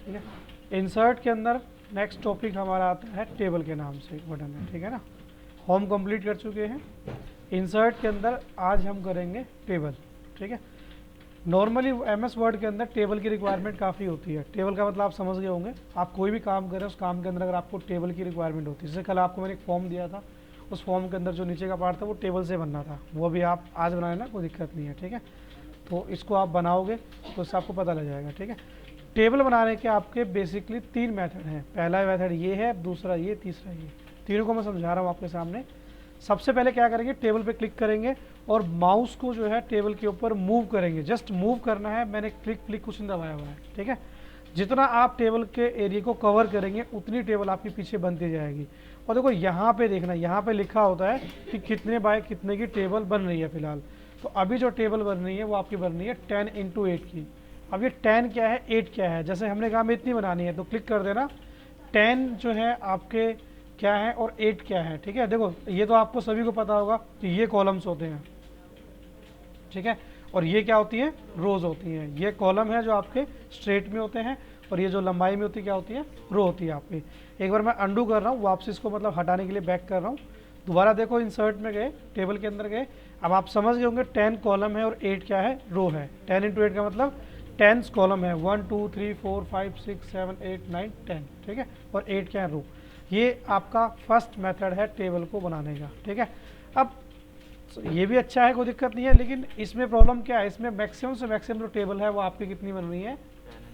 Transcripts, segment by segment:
ठीक है। इंसर्ट के अंदर नेक्स्ट टॉपिक हमारा आता है टेबल के नाम से एक बटन है, ठीक है ना। होम कंप्लीट कर चुके हैं। इंसर्ट के अंदर आज हम करेंगे टेबल, ठीक है। नॉर्मली एमएस वर्ड के अंदर टेबल की रिक्वायरमेंट काफ़ी होती है। टेबल का मतलब आप समझ गए होंगे, आप कोई भी काम करें उस काम के अंदर अगर आपको टेबल की रिक्वायरमेंट होती है, जैसे कल आपको मैंने एक फॉर्म दिया था, उस फॉर्म के अंदर जो नीचे का पार्ट था वो टेबल से बनना था, वो भी आप आज बनाए ना, कोई दिक्कत नहीं है, ठीक है। तो इसको आप बनाओगे तो इससे आपको पता लग जाएगा, ठीक है। टेबल बनाने के आपके बेसिकली 3 मेथड हैं। पहला मेथड ये है, दूसरा ये, तीसरा ये। तीनों को मैं समझा रहा हूँ आपके सामने। सबसे पहले क्या करेंगे, टेबल पे क्लिक करेंगे और माउस को जो है टेबल के ऊपर मूव करेंगे। जस्ट मूव करना है, मैंने क्लिक कुछ नहीं दबाया हुआ है, ठीक है। जितना आप टेबल के एरिया को कवर करेंगे उतनी टेबल आपके पीछे बनती जाएगी। और देखो यहाँ पे देखना, यहाँ पे लिखा होता है कि कितने बाय कितने की टेबल बन रही है फिलहाल। तो अभी जो टेबल बन रही है वो आपकी बन रही है 10x8 की। अब ये 10 क्या है, 8 क्या है, जैसे हमने कहा हमें इतनी बनानी है तो क्लिक कर देना। 10 जो है आपके क्या है और 8 क्या है, ठीक है। देखो ये तो आपको सभी को पता होगा कि ये कॉलम्स होते हैं, ठीक है, और ये क्या होती है, रोज होती हैं। ये कॉलम है जो आपके स्ट्रेट में होते हैं और ये जो लंबाई में होती है क्या होती है, रो होती है आपकी। एक बार मैं अंडू कर रहा हूँ, वापस इसको मतलब हटाने के लिए बैक कर रहा हूँ। दोबारा देखो इंसर्ट में गए, टेबल के अंदर गए। अब आप समझ गए होंगे 10 कॉलम है और 8 क्या है, रो है। 10 × 8 का मतलब 10 कॉलम है, 1 2 3 4 5 6 7 8 9 10, ठीक है, और 8 क्या है, रो। ये आपका फर्स्ट मेथड है टेबल को बनाने का, ठीक है। अब ये भी अच्छा है, कोई दिक्कत नहीं है, लेकिन इसमें प्रॉब्लम क्या है, इसमें मैक्सिमम से मैक्सिमम जो टेबल है वो आपकी कितनी बन रही है,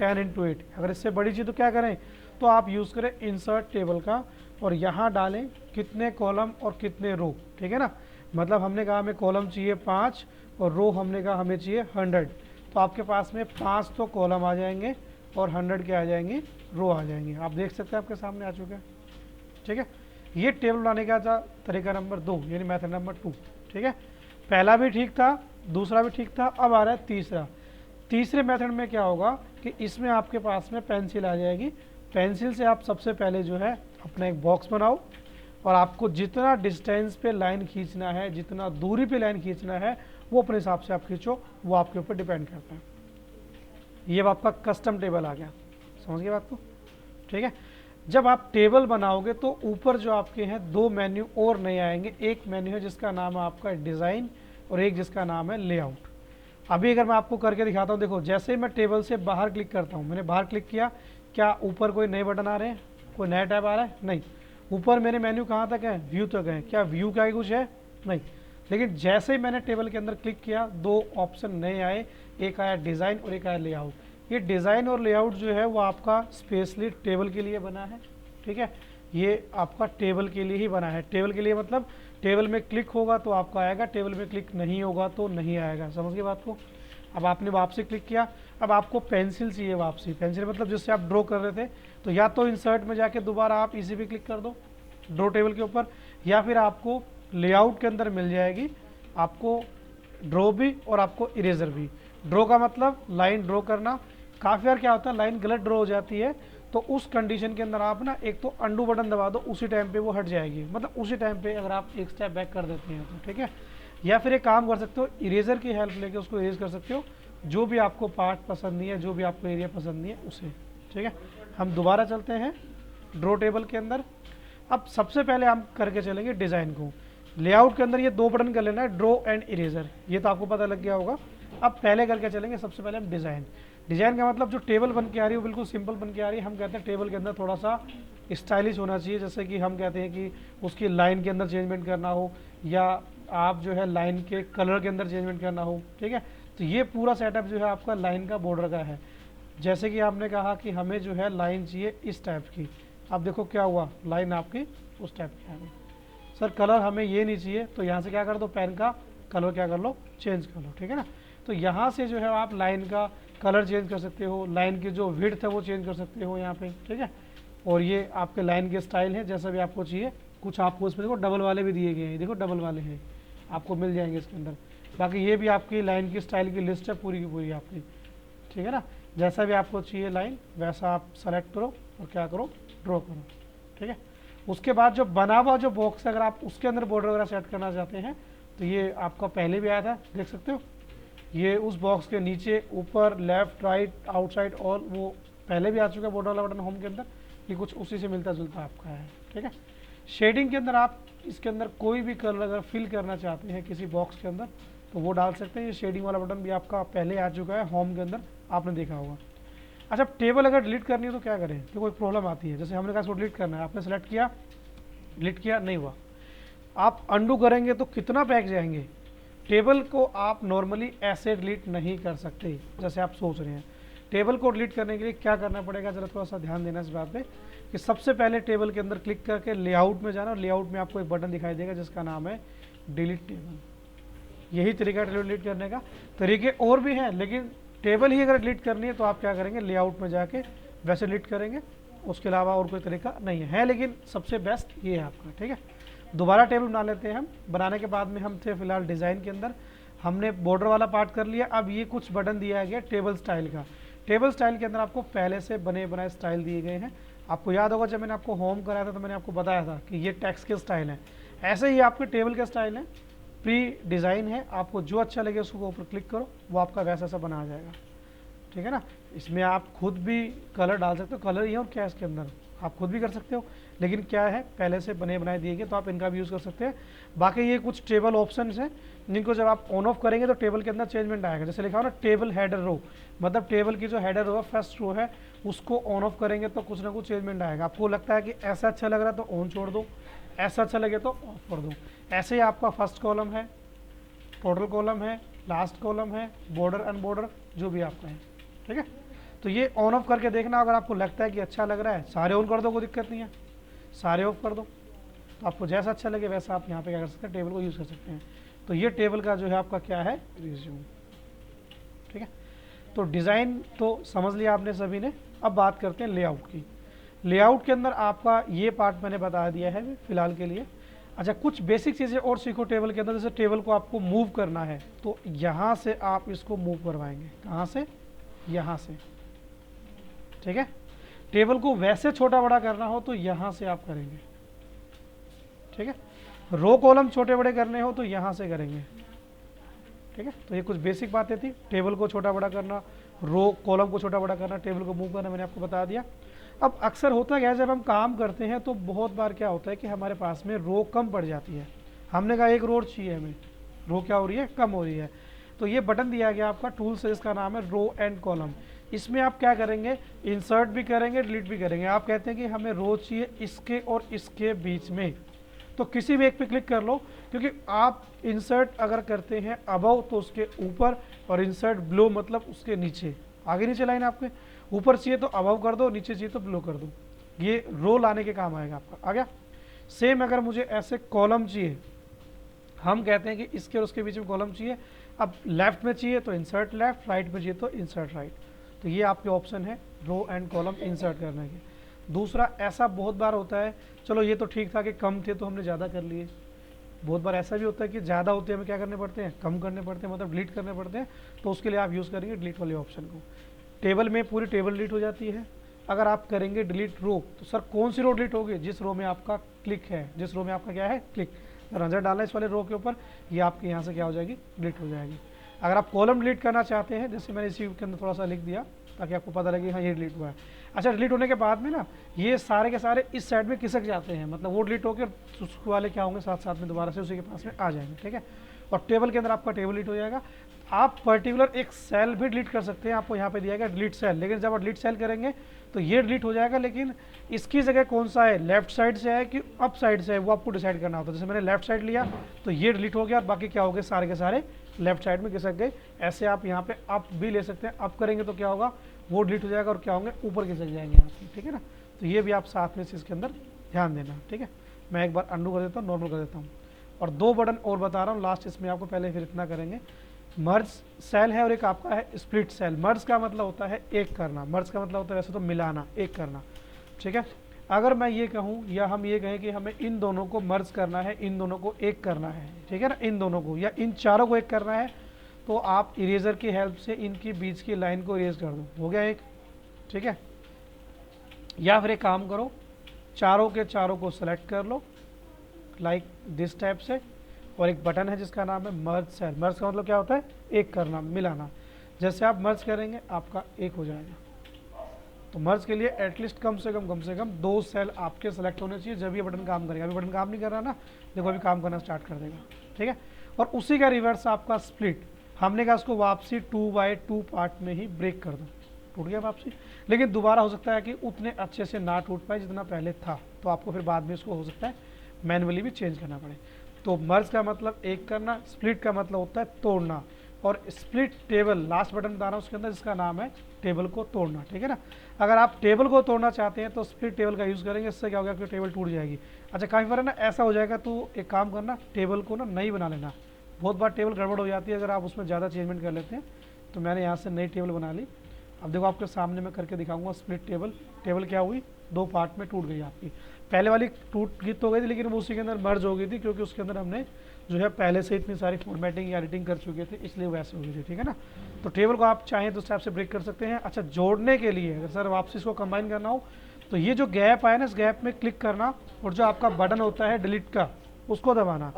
10 × 8। अगर इससे बड़ी चीज़ तो क्या करें, तो आप यूज़ करें इंसर्ट टेबल का और यहाँ डालें कितने कॉलम और कितने रो, ठीक है ना। मतलब हमने कहा हमें कॉलम चाहिए 5 और रो हमने कहा हमें चाहिए 100। तो आपके पास में 5 तो कॉलम आ जाएंगे और 100 के आ जाएंगे, रो आ जाएंगे। आप देख सकते हैं आपके सामने आ चुके हैं, ठीक है। ये टेबल बनाने का था तरीका नंबर 2, यानी मेथड नंबर 2, ठीक है। पहला भी ठीक था, दूसरा भी ठीक था, अब आ रहा है तीसरा। तीसरे मेथड में क्या होगा कि इसमें आपके पास में पेंसिल आ जाएगी। पेंसिल से आप सबसे पहले जो है अपना एक बॉक्स बनाओ और आपको जितना डिस्टेंस पे लाइन खींचना है, जितना दूरी पे लाइन खींचना है, वो अपने हिसाब से आप खींचो, वो आपके ऊपर डिपेंड करता है। ये आपका कस्टम टेबल आ गया, समझ गए बात को, ठीक है। जब आप टेबल बनाओगे तो ऊपर जो आपके हैं 2 मेन्यू और नहीं आएंगे। एक मेन्यू है जिसका नाम है आपका डिज़ाइन और एक जिसका नाम है लेआउट। अभी अगर मैं आपको करके दिखाता हूँ, देखो जैसे ही मैं टेबल से बाहर क्लिक करता हूँ, मैंने बाहर क्लिक किया, क्या ऊपर कोई नए बटन आ रहे हैं, कोई नया टैब आ रहा है, नहीं। ऊपर मेरे मेन्यू कहाँ तक है, व्यू तक है, क्या व्यू का ही कुछ है, नहीं। लेकिन जैसे ही मैंने टेबल के अंदर क्लिक किया 2 ऑप्शन नए आए, एक आया डिज़ाइन और एक आया लेआउट। ये डिज़ाइन और लेआउट जो है वो आपका स्पेशली टेबल के लिए बना है, ठीक है। ये आपका टेबल के लिए ही बना है। टेबल के लिए मतलब टेबल में क्लिक होगा तो आपका आएगा, टेबल में क्लिक नहीं होगा तो नहीं आएगा, समझ गए बात को। अब आपने वापसी क्लिक किया, अब आपको पेंसिल चाहिए वापसी। पेंसिल मतलब जिससे आप ड्रॉ कर रहे थे, तो या तो इंसर्ट में जाके दोबारा आप इसी पे क्लिक कर दो ड्रॉ टेबल के ऊपर, या फिर आपको लेआउट के अंदर मिल जाएगी आपको ड्रॉ भी और आपको इरेजर भी। ड्रॉ का मतलब लाइन ड्रॉ करना। काफ़ी बार क्या होता है लाइन गलत ड्रॉ हो जाती है, तो उस कंडीशन के अंदर आप ना एक तो अंडू बटन दबा दो, उसी टाइम पे वो हट जाएगी, मतलब उसी टाइम पे अगर आप एक स्टेप बैक कर देते हैं तो, ठीक है। या फिर एक काम कर सकते हो, इरेजर की हेल्प लेके उसको इरेज कर सकते हो, जो भी आपको पार्ट पसंद नहीं है, जो भी आपको एरिया पसंद नहीं है उसे, ठीक है। हम दोबारा चलते हैं ड्रॉ टेबल के अंदर। अब सबसे पहले हम करके चलेंगे डिज़ाइन को। लेआउट के अंदर ये 2 बटन कर लेना है, ड्रॉ एंड इरेजर, ये तो आपको पता लग गया होगा। अब पहले करके चलेंगे सबसे पहले हम डिज़ाइन। डिज़ाइन का मतलब जो टेबल बन के आ रही है वो बिल्कुल सिंपल बन के आ रही है। हम कहते हैं टेबल के अंदर थोड़ा सा स्टाइलिश होना चाहिए, जैसे कि हम कहते हैं कि उसकी लाइन के अंदर चेंजमेंट करना हो, या आप जो है लाइन के कलर के अंदर चेंजमेंट करना हो, ठीक है। तो ये पूरा सेटअप जो है आपका लाइन का बॉर्डर का है। जैसे कि आपने कहा कि हमें जो है लाइन चाहिए इस टाइप की, अब देखो क्या हुआ, लाइन आपकी उस टाइप की आ गई। सर कलर हमें ये नहीं चाहिए, तो यहाँ से क्या कर दो, पेन का कलर क्या कर लो, चेंज कर लो, ठीक है ना। तो यहाँ से जो है आप लाइन का कलर चेंज कर सकते हो, लाइन की जो विड्थ है वो चेंज कर सकते हो यहाँ पे, ठीक है। और ये आपके लाइन के स्टाइल है जैसा भी आपको चाहिए। कुछ आपको इसमें देखो डबल वाले भी दिए गए हैं, देखो डबल वाले हैं, आपको मिल जाएंगे इसके अंदर। बाकी ये भी आपकी लाइन की स्टाइल की लिस्ट है पूरी की पूरी आपकी, ठीक है ना। जैसा भी आपको चाहिए लाइन वैसा आप सेलेक्ट करो और क्या करो, ड्रॉ करो, ठीक है। उसके बाद जो बना हुआ जो बॉक्स है, अगर आप उसके अंदर बॉर्डर वगैरह सेट करना चाहते हैं तो ये आपका पहले भी आया था, देख सकते हो। ये उस बॉक्स के नीचे ऊपर लेफ्ट राइट आउटसाइड ऑल वो पहले भी आ चुका है बॉर्डर वाला बटन होम के अंदर, ये कुछ उसी से मिलता जुलता आपका है, ठीक है। शेडिंग के अंदर आप इसके अंदर कोई भी कलर अगर फिल करना चाहते हैं किसी बॉक्स के अंदर तो वो डाल सकते हैं। ये शेडिंग वाला बटन भी आपका पहले आ चुका है होम के अंदर, आपने देखा होगा। अच्छा, टेबल अगर डिलीट करनी है तो क्या करें, तो कोई प्रॉब्लम आती है, जैसे हमने कहा इसको डिलीट करना है, आपने सेलेक्ट किया, डिलीट किया, नहीं हुआ, आप अंडू करेंगे तो कितना बैक जाएंगे। टेबल को आप नॉर्मली ऐसे डिलीट नहीं कर सकते जैसे आप सोच रहे हैं। टेबल को डिलीट करने के लिए क्या करना पड़ेगा, जरा थोड़ा सा ध्यान देना इस बात पे कि सबसे पहले टेबल के अंदर क्लिक करके लेआउट में जाना, और लेआउट में आपको एक बटन दिखाई देगा जिसका नाम है डिलीट टेबल। यही तरीका टेबल डिलीट करने का। तरीके और भी हैं, लेकिन टेबल ही अगर डिलीट करनी है तो आप क्या करेंगे, लेआउट में जाके वैसे डिलीट करेंगे, उसके अलावा और कोई तरीका नहीं है, लेकिन सबसे बेस्ट ये है आपका, ठीक है। दोबारा टेबल बना लेते हैं हम। बनाने के बाद में हम थे फिलहाल डिज़ाइन के अंदर, हमने बॉर्डर वाला पार्ट कर लिया। अब ये कुछ बटन दिया गया टेबल स्टाइल का। टेबल स्टाइल के अंदर आपको पहले से बने बनाए स्टाइल दिए गए हैं। आपको याद होगा जब मैंने आपको होम कराया था तो मैंने आपको बताया था कि ये टेक्स्ट के स्टाइल हैं, ऐसे ही आपके टेबल के स्टाइल हैं, प्री डिज़ाइन है। आपको जो अच्छा लगे उसको ऊपर क्लिक करो, वो आपका वैसा सा बना आ जाएगा, ठीक है ना। इसमें आप खुद भी कलर डाल सकते हो, कलर ही है और क्या है इसके अंदर, आप खुद भी कर सकते हो, लेकिन क्या है पहले से बने बनाए दिए गए तो आप इनका भी यूज़ कर सकते हैं। बाकी ये कुछ टेबल ऑप्शंस हैं जिनको जब आप ऑन ऑफ करेंगे तो टेबल के अंदर चेंजमेंट आएगा। जैसे लिखा हो ना टेबल हेडर रो, मतलब टेबल की जो हेडर रो है, फर्स्ट रो है, उसको ऑन ऑफ करेंगे तो कुछ ना कुछ चेंजमेंट आएगा। आपको लगता है कि ऐसा अच्छा लग रहा है तो ऑन छोड़ दो, ऐसा अच्छा लगे तो ऑफ कर दो। ऐसे ही आपका फर्स्ट कॉलम है, टोटल कॉलम है, लास्ट कॉलम है, बॉर्डर अनबॉर्डर जो भी आपका है, ठीक है। तो ये ऑन ऑफ करके देखना, अगर आपको लगता है कि अच्छा लग रहा है सारे ऑन कर दो, कोई दिक्कत नहीं है, सारे ऑफ कर दो, तो आपको जैसा अच्छा लगे वैसा आप यहाँ पे क्या कर सकते हैं, टेबल को यूज़ कर सकते हैं। तो ये टेबल का जो है आपका क्या है, रिज्यूम, ठीक है। तो डिज़ाइन तो समझ लिया आपने सभी ने। अब बात करते हैं लेआउट की। लेआउट के अंदर आपका ये पार्ट मैंने बता दिया है फिलहाल के लिए। अच्छा, कुछ बेसिक चीज़ें और सीखो टेबल के अंदर। जैसे टेबल को आपको मूव करना है तो यहाँ से आप इसको मूव करवाएंगे, कहाँ से, यहाँ से, ठीक है। टेबल को वैसे छोटा बड़ा करना हो तो यहाँ से आप करेंगे, ठीक है। रो कॉलम छोटे बड़े करने हो तो यहाँ से करेंगे, ठीक है। तो ये कुछ बेसिक बातें थी, टेबल को छोटा बड़ा करना, रो कॉलम को छोटा बड़ा करना, टेबल को मूव करना, मैंने आपको बता दिया। अब अक्सर होता क्या है, जब हम काम करते हैं तो बहुत बार क्या होता है कि हमारे पास में रो कम पड़ जाती है। हमने कहा एक रो चाहिए हमें, रो क्या हो रही है, कम हो रही है। तो ये बटन दिया गया आपका टूल से, इसका नाम है रो एंड कॉलम। इसमें आप क्या करेंगे, इंसर्ट भी करेंगे, डिलीट भी करेंगे। आप कहते हैं कि हमें रो चाहिए इसके और इसके बीच में, तो किसी भी एक पे क्लिक कर लो, क्योंकि आप इंसर्ट अगर करते हैं अबव तो उसके ऊपर, और इंसर्ट बिलो मतलब उसके नीचे, आगे नीचे लाइन आपके ऊपर चाहिए तो अबव कर दो, नीचे चाहिए तो बिलो कर दो। ये रो लाने के काम आएगा आपका, आ गया। सेम अगर मुझे ऐसे कॉलम चाहिए, हम कहते हैं कि इसके और उसके बीच में कॉलम चाहिए। अब लेफ्ट में चाहिए तो इंसर्ट लेफ्ट, राइट में चाहिए तो इंसर्ट राइट। तो ये आपके ऑप्शन है रो एंड कॉलम इंसर्ट करने के। दूसरा, ऐसा बहुत बार होता है, चलो ये तो ठीक था कि कम थे तो हमने ज़्यादा कर लिए, बहुत बार ऐसा भी होता है कि ज़्यादा होते हैं, हमें क्या करने पड़ते हैं, कम करने पड़ते हैं, मतलब डिलीट करने पड़ते हैं। तो उसके लिए आप यूज़ करेंगे डिलीट वाले ऑप्शन को। टेबल में पूरी टेबल डिलीट हो जाती है। अगर आप करेंगे डिलीट रो तो सर कौन सी रो डिलीट होगी, जिस रो में आपका क्लिक है, जिस रो में आपका क्या है, क्लिक, नज़र डालना इस वाले रो के ऊपर, ये आपके यहाँ से क्या हो जाएगी, डिलीट हो जाएगी। अगर आप कॉलम डिलीट करना चाहते हैं, जैसे मैंने इसी के अंदर थोड़ा सा लिख दिया ताकि आपको पता लगे हाँ ये डिलीट हुआ है। अच्छा, डिलीट होने के बाद में ना ये सारे के सारे इस साइड में खिसक जाते हैं, मतलब वो डिलीट होकर उसके वाले क्या होंगे, साथ साथ में दोबारा से उसी के पास में आ जाएंगे, ठीक है। और टेबल के अंदर आपका टेबल डिलीट हो जाएगा। आप पर्टिकुलर एक सेल भी डिलीट कर सकते हैं, आपको यहाँ पे दिया गया डिलीट सेल, लेकिन जब आप डिलीट सेल करेंगे तो ये डिलीट हो जाएगा, लेकिन इसकी जगह कौन सा है, लेफ्ट साइड से है कि अप साइड से है, वो आपको डिसाइड करना होता है। जैसे मैंने लेफ्ट साइड लिया तो ये डिलीट हो गया, और बाकी क्या हो गए, सारे के सारे लेफ्ट साइड में खिसक गए। ऐसे आप यहाँ पे अप भी ले सकते हैं, अप करेंगे तो क्या होगा, वो डिलीट हो जाएगा, और क्या होंगे, ऊपर खिसक जाएंगे यहाँ पे, ठीक है ना। तो ये भी आप साथ में इसके अंदर ध्यान देना, ठीक है। मैं एक बार अंडू कर देता हूँ, नॉर्मल कर देता हूँ, और दो बटन और बता रहा हूँ लास्ट इसमें आपको, पहले फिर इतना करेंगे। मर्ज सेल है और एक आपका है स्प्लिट सेल। मर्ज का मतलब होता है एक करना, मर्ज का मतलब होता है वैसे तो मिलाना, एक करना, ठीक है। अगर मैं ये कहूँ या हम ये कहें कि हमें इन दोनों को मर्ज करना है, इन दोनों को एक करना है, ठीक है ना, इन दोनों को या इन चारों को एक करना है, तो आप इरेजर की हेल्प से इनकी बीच की लाइन को इरेज कर दो, हो गया एक, ठीक है। या फिर एक काम करो, चारों के चारों को सेलेक्ट कर लो लाइक दिस टाइप से, और एक बटन है जिसका नाम है मर्ज सेल। मर्ज का मतलब क्या होता है, एक करना, मिलाना। जैसे आप मर्ज करेंगे आपका एक हो जाएगा, तो मर्ज के लिए एटलीस्ट कम से कम 2 सेल आपके सेलेक्ट होने चाहिए, जब ये बटन काम करेगा। अभी बटन काम नहीं कर रहा ना, देखो अभी काम करना स्टार्ट कर देगा, ठीक है। और उसी का रिवर्स आपका स्प्लिट, हमने कहा उसको वापसी 2/2 पार्ट में ही ब्रेक कर दो, टूट गया वापसी। लेकिन दोबारा हो सकता है कि उतने अच्छे से ना टूट पाए जितना पहले था, तो आपको फिर बाद में इसको हो सकता है मैनुअली भी चेंज करना पड़े। तो मर्ज का मतलब एक करना, स्प्लिट का मतलब होता है तोड़ना। और स्प्लिट टेबल लास्ट बटन बता रहा हूँ उसके अंदर, जिसका नाम है टेबल को तोड़ना, ठीक है ना। अगर आप टेबल को तोड़ना चाहते हैं तो स्प्लिट टेबल का यूज़ करेंगे, इससे क्या होगा कि टेबल टूट जाएगी। अच्छा काफ़ी बार है ना ऐसा हो जाएगा, तो एक काम करना, टेबल को ना नई बना लेना। बहुत बार टेबल गड़बड़ हो जाती है अगर आप उसमें ज़्यादा चेंजमेंट कर लेते हैं। तो मैंने यहाँ से नई टेबल बना ली। अब देखो आपके सामने मैं करके दिखाऊंगा स्प्लिट टेबल। टेबल क्या हुई, 2 पार्ट में टूट गई आपकी। पहले वाली टूट गई तो गई थी, लेकिन वो उसी के अंदर मर्ज हो गई थी, क्योंकि उसके अंदर हमने जो है पहले से इतनी सारी फॉर्मेटिंग या एडिटिंग कर चुके थे, इसलिए वैसे हो गई थी, ठीक है ना। तो टेबल को आप चाहें तो उस टाइप से ब्रेक कर सकते हैं। अच्छा जोड़ने के लिए अगर सर वापसी इसको कंबाइन करना हो, तो ये जो गैप आया ना, इस गैप में क्लिक करना, और जो आपका बटन होता है डिलीट का, उसको दबाना।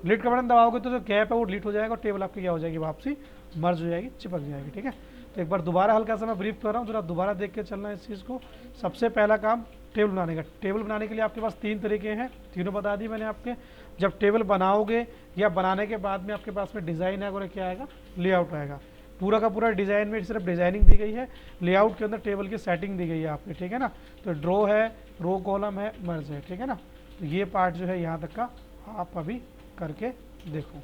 डिलीट का बटन दबाओगे तो जो गैप है वो डिलीट हो जाएगा, और टेबल आपकी क्या हो जाएगी, वापसी मर्ज हो जाएगी, चिपक जाएगी, ठीक है। तो एक बार दोबारा हल्का सा मैं ब्रीफ कर रहा हूँ, जरा दोबारा देख के चलना है इस चीज़ को। सबसे पहला काम टेबल बनाने का। टेबल बनाने के लिए आपके पास 3 तरीके हैं, तीनों बता दी मैंने आपके। जब टेबल बनाओगे या बनाने के बाद में आपके पास में डिज़ाइन आएगा और क्या आएगा, लेआउट आएगा। पूरा का पूरा डिज़ाइन में सिर्फ डिज़ाइनिंग दी गई है, लेआउट के अंदर टेबल की सेटिंग दी गई है आपने, ठीक है ना। तो ड्रॉ है, रो कॉलम है, मर्ज है, ठीक है ना। तो ये पार्ट जो है यहाँ तक का आप अभी करके देखो।